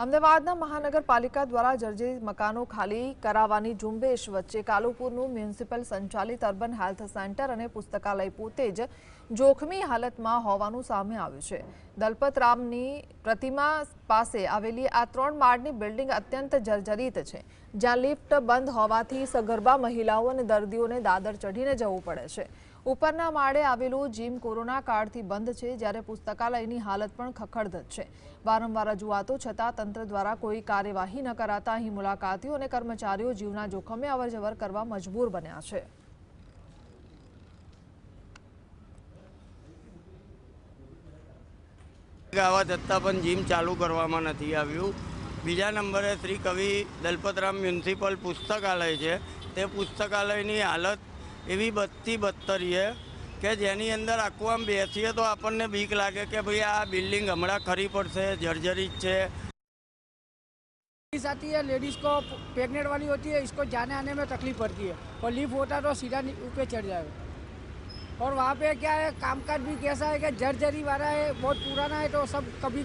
અમદાવાદના મહાનગરપાલિકા દ્વારા જર્જરિત મકાનો ખાલી કરાવવાની ઝુંબેશ વચ્ચે કાલુપુરનું મ્યુનિસિપલ સંચાલિત અર્બન હેલ્થ સેન્ટર અને પુસ્તકાલય પોતે જ જોખમી હાલતમાં હોવાનું સામે આવ્યું છે। દલપતરામની પ્રતિમા પાસે આવેલી આ 3 માળની બિલ્ડિંગ અત્યંત જર્જરિત છે, જ્યાં લિફ્ટ બંધ હોવાથી સગર્ભા મહિલાઓ અને દર્દીઓને દાદર ચઢીને જવું પડે છે। ઉપરના માળે આવેલું જીમ કોરોના કાળથી બંધ છે, જ્યારે પુસ્તકાલયની હાલત પણ ખખડધજ છે। વારંવાર રજૂઆતો છતાં તંત્ર દ્વારા કોઈ કાર્યવાહી ન કરાતા અહીં મુલાકાતીઓ અને કર્મચારીઓ જીવના જોખમે અવરજવર કરવા મજબૂર બન્યા છે। આવા છતાં પણ જીમ ચાલુ કરવામાં નથી આવ્યું। બીજા નંબરે શ્રી કવિ દલપતરામ મ્યુનિસિપલ પુસ્તકાલય છે, તે પુસ્તકાલયની હાલત એવી બદથી બદતર છે કે જેની અંદર આખું આમ બેસીએ તો આપણને બીક લાગે કે ભાઈ આ બિલ્ડિંગ हमारा खरी પડશે, जर्जरित છે। आती है, लेडीज़ को प्रेगनेंट वाली होती है, इसको जाने आने में तकलीफ पड़ती है और लिफ्ट होता तो सीधा ऊपर चढ़ जाए। और वहाँ पे क्या है, कामकाज भी कैसा है कि जर्जरी वाला है, बहुत पुराना है, तो सब कभी